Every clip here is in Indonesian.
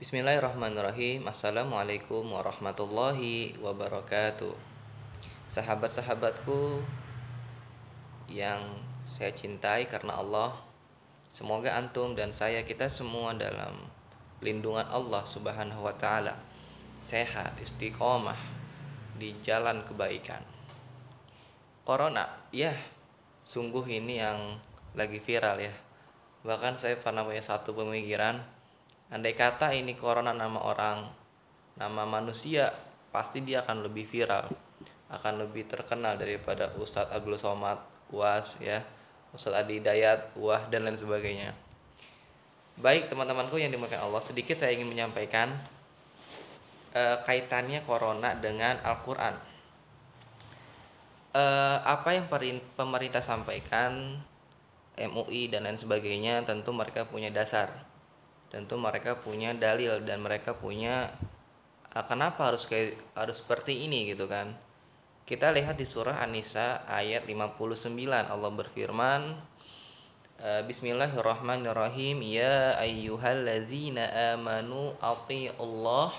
Bismillahirrahmanirrahim. Assalamualaikum warahmatullahi wabarakatuh. Sahabat-sahabatku yang saya cintai karena Allah, semoga antum dan saya kita semua dalam lindungan Allah Subhanahu wa taala, sehat, istiqomah di jalan kebaikan. Corona, ya, sungguh ini yang lagi viral ya. Bahkan saya pernah punya satu pemikiran, andai kata ini corona nama orang, nama manusia, pasti dia akan lebih viral, akan lebih terkenal daripada Ustadz Abdul Somad, UAS ya, Ustadz Adi Hidayat, UAH dan lain sebagainya. Baik teman-temanku yang dimuliakan Allah, sedikit saya ingin menyampaikan kaitannya corona dengan Al-Quran. Apa yang pemerintah sampaikan, MUI dan lain sebagainya, tentu mereka punya dasar, tentu mereka punya dalil, dan mereka punya kenapa harus seperti ini gitu kan. Kita lihat di surah An-Nisa ayat 59, Allah berfirman, Bismillahirrahmanirrahim, ya ayyuhallazina amanu ati'ullah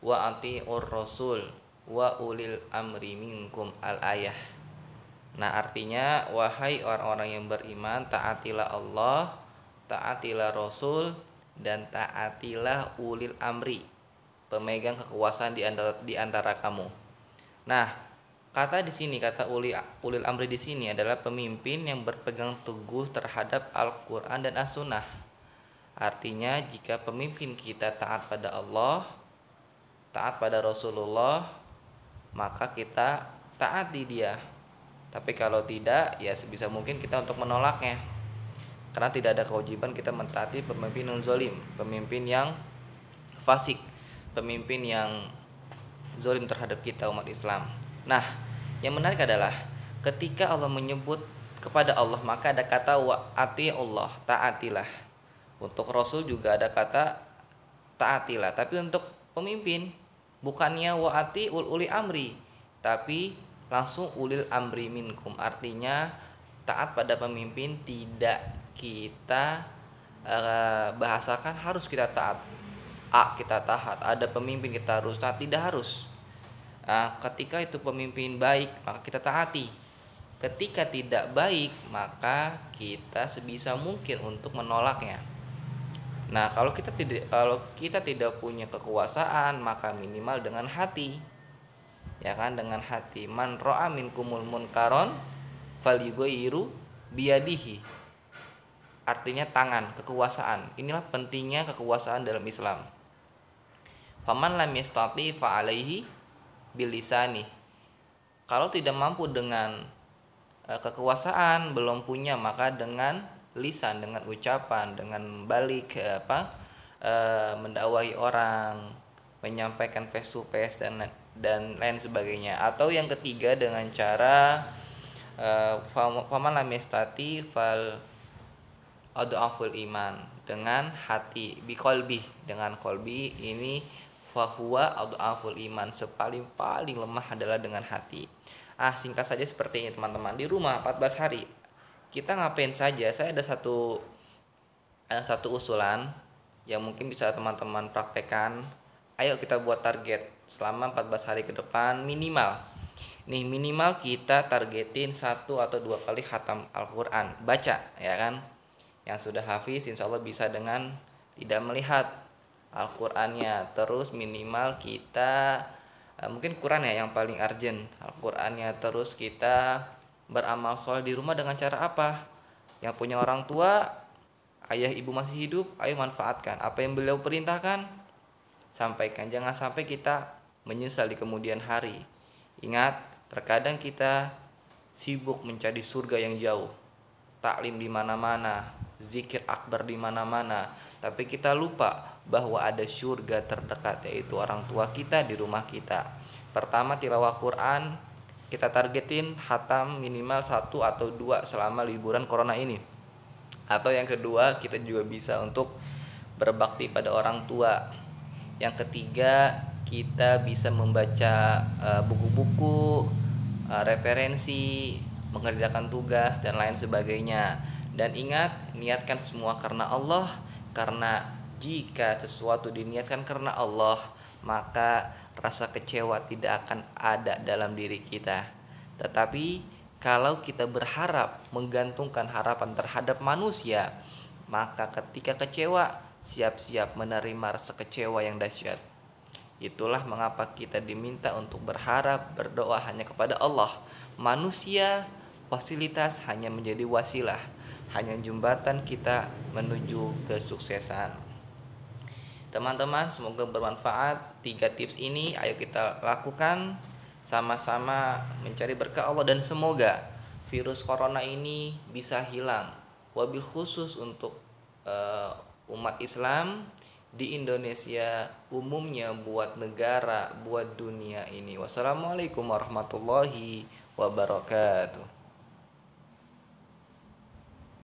wa ati'ur rasul wa ulil amri minkum, al-ayah. Nah, artinya wahai orang-orang yang beriman, taatilah Allah, taatilah Rasul, dan taatilah ulil amri, pemegang kekuasaan di antara kamu. Nah, kata ulil amri di sini adalah pemimpin yang berpegang teguh terhadap Al-Qur'an dan As-Sunnah. Artinya jika pemimpin kita taat pada Allah, taat pada Rasulullah, maka kita taati dia. Tapi kalau tidak, ya sebisa mungkin kita untuk menolaknya. Karena tidak ada kewajiban kita mentaati pemimpin yang zalim, pemimpin yang fasik, pemimpin yang zalim terhadap kita umat Islam. Nah, yang menarik adalah ketika Allah menyebut kepada Allah, maka ada kata wa ati'ullah, taatilah. Untuk Rasul juga ada kata taatilah. Tapi untuk pemimpin bukannya wa ati'ul uli amri, tapi langsung ulil amri minkum. Artinya taat pada pemimpin tidak kita bahasakan harus kita taat. Kita taat, ada pemimpin kita harus taat, tidak harus. Ketika itu pemimpin baik, maka kita taati. Ketika tidak baik, maka kita sebisa mungkin untuk menolaknya. Nah, kalau kita tidak punya kekuasaan, maka minimal dengan hati. Ya kan, dengan hati. Man ra'a minkumul munkaron falyughayyiru biyadihi. Artinya tangan, kekuasaan. Inilah pentingnya kekuasaan dalam Islam. Faman lam yastati fa alaihi bilisani. Kalau tidak mampu dengan kekuasaan, belum punya, maka dengan lisan, dengan ucapan, dengan balik mendakwahi orang, menyampaikan face to face dan lain sebagainya. Atau yang ketiga dengan cara faman lam yastati fal adhaful iman, dengan hati, biqalbi, dengan qalbi. Ini fahuwa adhaful iman, sepaling lemah adalah dengan hati. Singkat saja seperti ini teman-teman. Di rumah 14 hari kita ngapain saja? Saya ada satu usulan yang mungkin bisa teman-teman praktekkan. Ayo kita buat target selama 14 hari ke depan minimal. Nih, minimal kita targetin 1 atau 2 kali khatam Al-Qur'an, baca ya kan. Yang sudah hafiz insya Allah bisa dengan tidak melihat Al-Qur'annya. Terus minimal kita mungkin Quran ya yang paling urgent, Al-Qur'annya. Terus kita beramal soleh di rumah dengan cara apa? Yang punya orang tua, ayah ibu masih hidup, ayo manfaatkan apa yang beliau perintahkan, sampaikan. Jangan sampai kita menyesal di kemudian hari. Ingat, terkadang kita sibuk mencari surga yang jauh, taklim di mana-mana, zikir akbar di mana-mana, tapi kita lupa bahwa ada surga terdekat, yaitu orang tua kita di rumah kita. Pertama, tilawah Quran kita targetin khatam minimal 1 atau 2 selama liburan corona ini. Atau yang kedua, kita juga bisa untuk berbakti pada orang tua. Yang ketiga, kita bisa membaca buku-buku, referensi, mengerjakan tugas dan lain sebagainya. Dan ingat, niatkan semua karena Allah, karena Jika sesuatu diniatkan karena Allah, maka rasa kecewa tidak akan ada dalam diri kita. Tetapi kalau kita berharap, menggantungkan harapan terhadap manusia, maka ketika kecewa, siap-siap menerima rasa kecewa yang dahsyat. Itulah mengapa kita diminta untuk berharap, berdoa hanya kepada Allah. Manusia, fasilitas hanya menjadi wasilah, hanya jembatan kita menuju kesuksesan. Teman-teman, semoga bermanfaat. 3 tips ini ayo kita lakukan, sama-sama mencari berkah Allah, dan semoga virus corona ini bisa hilang. Wabil khusus untuk umat Islam di Indonesia, umumnya buat negara, buat dunia ini. Wassalamualaikum warahmatullahi wabarakatuh.